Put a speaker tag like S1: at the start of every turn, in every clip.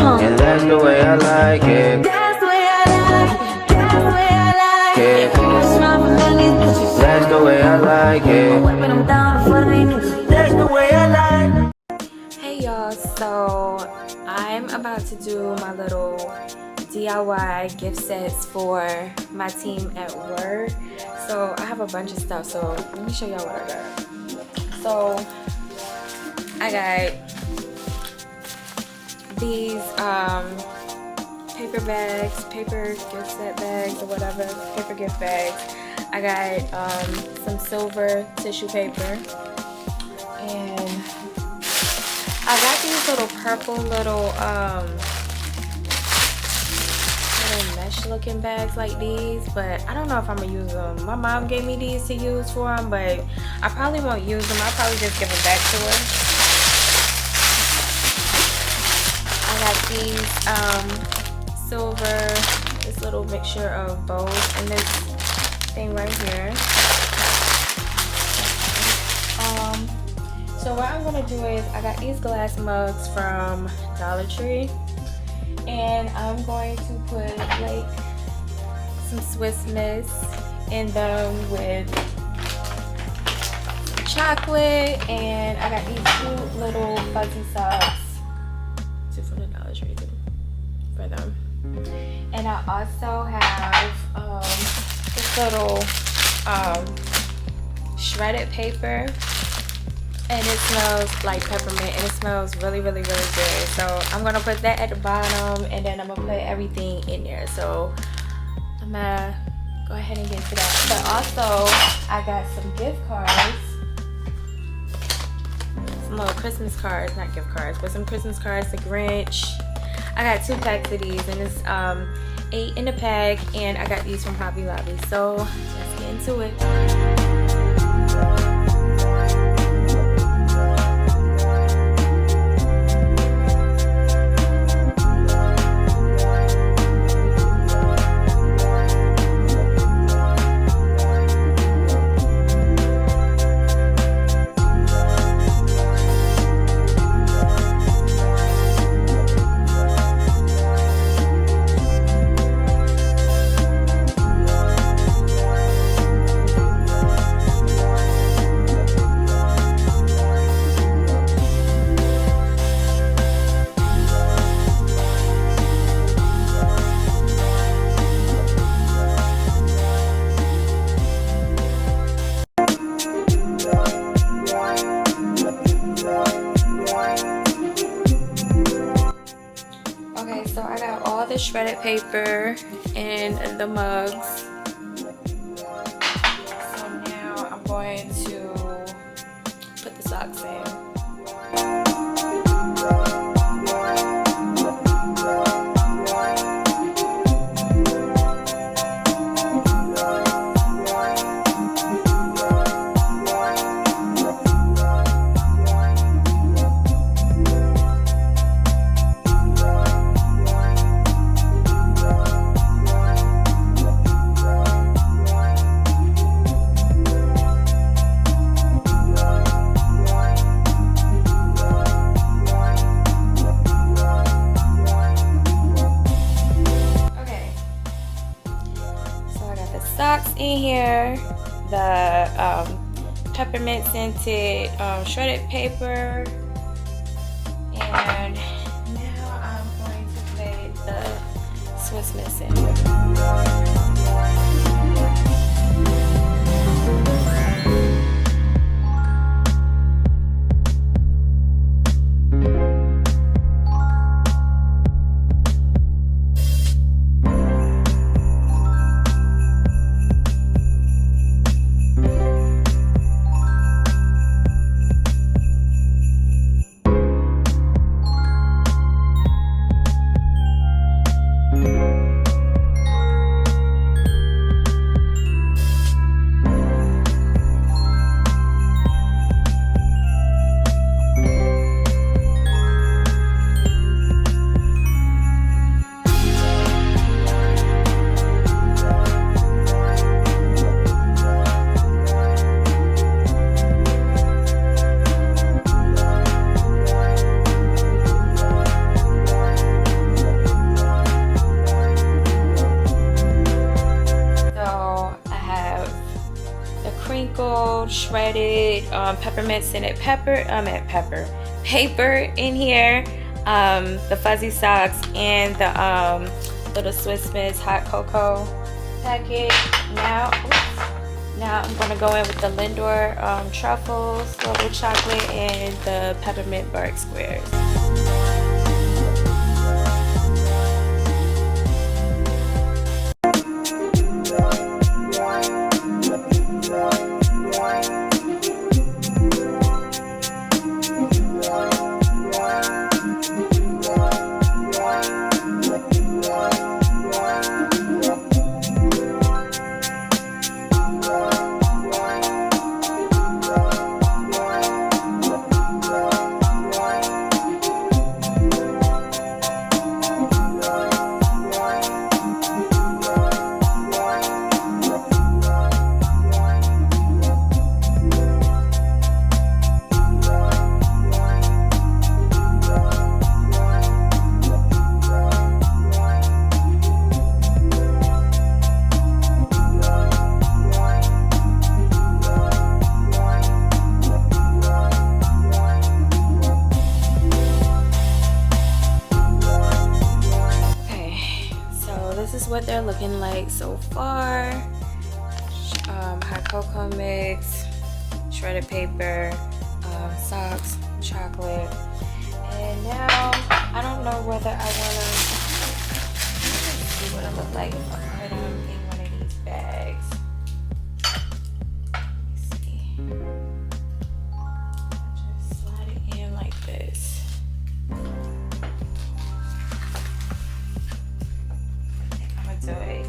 S1: And that's the way I like it. That's the way I like it. That's the way I like it. That's the way I like it. That's the way I like it.
S2: Hey y'all, so I'm about to do my little DIY gift sets for my team at work. So I have a bunch of stuff, so let me show y'all what I got. So I got these paper bags, paper gift set bags or whatever, paper gift bags. I got some silver tissue paper, and I got these little purple little mesh looking bags like these, but I don't know if I'm gonna use them. My mom gave me these to use for them, but I probably won't use them. I'll probably just give them back to her. I got these silver, this little mixture of both, and this thing right here. So what I'm gonna do is, I got these glass mugs from Dollar Tree, and I'm going to put like some Swiss Miss in them with some chocolate, and I got these cute little fuzzy socks, two from the Dollar Tree for them. And I also have this little shredded paper, and it smells like peppermint, and it smells really really good. So I'm gonna put that at the bottom, and then I'm gonna put everything in there. So I'm gonna go ahead and get to that. But also I got some gift cards, some little Christmas cards, not gift cards, but some Christmas cards. The Grinch. I got 2 packs of these, and it's 8 in a pack, and I got these from Hobby Lobby. So let's get into it. So I got all the shredded paper and the mugs. So now I'm going to put the socks in. Socks in here, the peppermint scented shredded paper, and now I'm going to put the Swiss Miss in. sprinkled shredded peppermint scented paper in here, the fuzzy socks, and the little Swiss Miss hot cocoa packet. Now I'm gonna go in with the Lindor truffles, little chocolate, and the peppermint bark squares. What they're looking like so far. Hot cocoa mix, shredded paper, socks, chocolate, and now I don't know whether I want to see what it look like if I put them in one of these bags. Let me see. Just slide it in like this.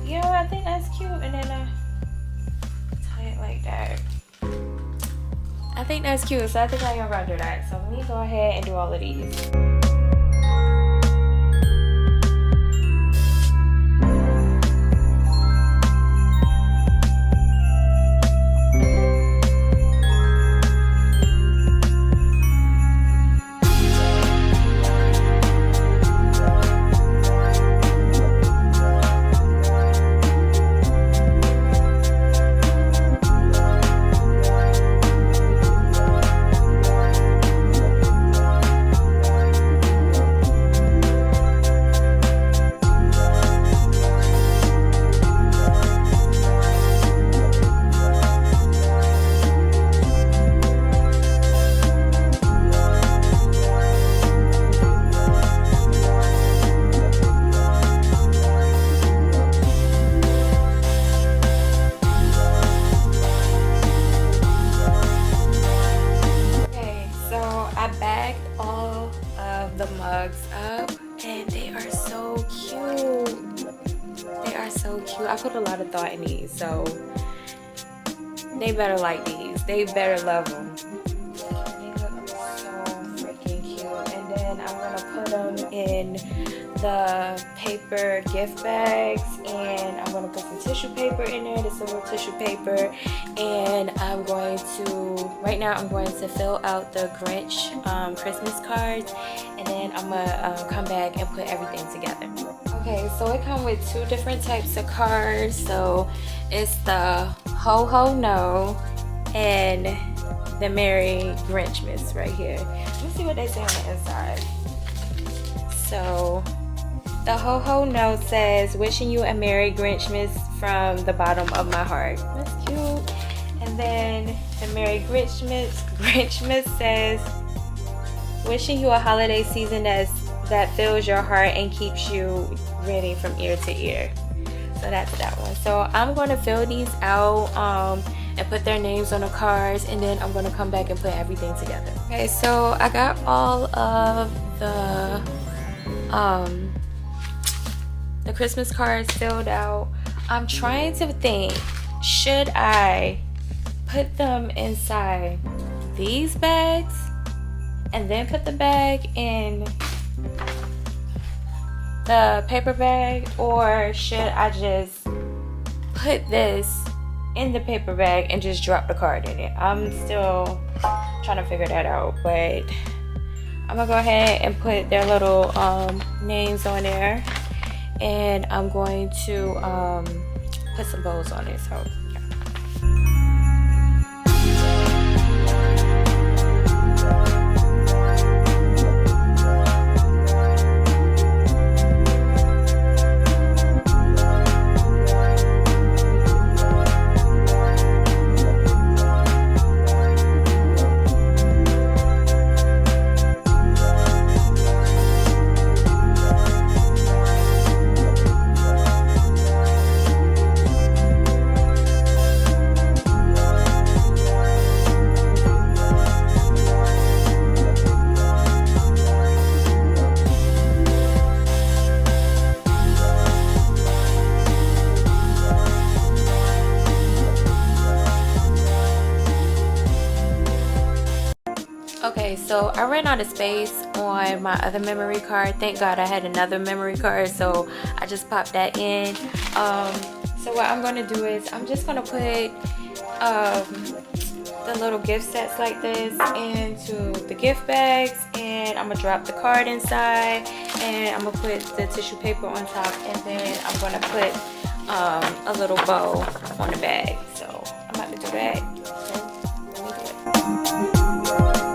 S2: Yeah, I think that's cute, and then tie it like that. I think that's cute, so I think I'm gonna do that. So let me go ahead and do all of these. The mugs up, and they are so cute. They are so cute. I put a lot of thought in these, so they better like these. They better love them. They look so freaking cute. And then I'm gonna put them in the paper gift bags, and I'm gonna put some tissue paper in there, the silver tissue paper, and I'm going to fill out the Grinch Christmas cards, and then I'm gonna come back and put everything together. Okay, so it comes with two different types of cards. So it's the Ho Ho No and the Merry Grinchmas right here. Let me see what they say on the inside. So the Ho Ho No says, "Wishing you a Merry Grinchmas from the bottom of my heart." That's cute. And then the Merry Grinchmas says, "Wishing you a holiday season that fills your heart and keeps you grinning from ear to ear." So that's that one. So I'm going to fill these out and put their names on the cards, and then I'm going to come back and put everything together. Okay, so I got all of the Christmas cards filled out. I'm trying to think, should I put them inside these bags and then put the bag in the paper bag, or should I just put this in the paper bag and just drop the card in it? I'm still trying to figure that out, but I'm gonna go ahead and put their little names on there, and I'm going to put some bows on it. So yeah. Okay, so I ran out of space on my other memory card. Thank God I had another memory card, so I just popped that in. So what I'm gonna do is I'm just gonna put the little gift sets like this into the gift bags, and I'm gonna drop the card inside, and I'm gonna put the tissue paper on top, and then I'm gonna put a little bow on the bag. So I'm about to do that. So let me do it.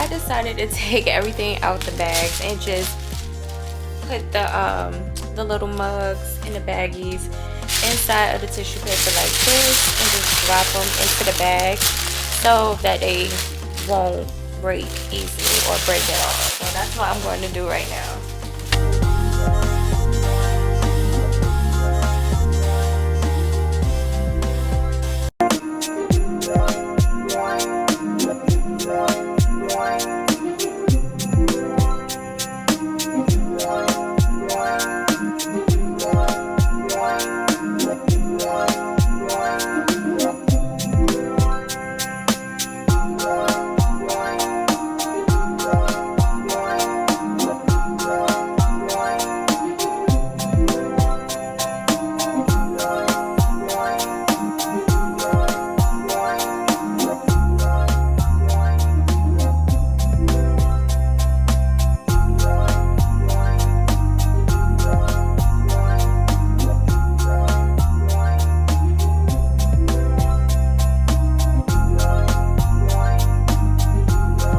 S2: Decided to take everything out the bags and just put the little mugs and the baggies inside of the tissue paper like this, and just drop them into the bag so that they won't break easily or break at all. So that's what I'm going to do right now.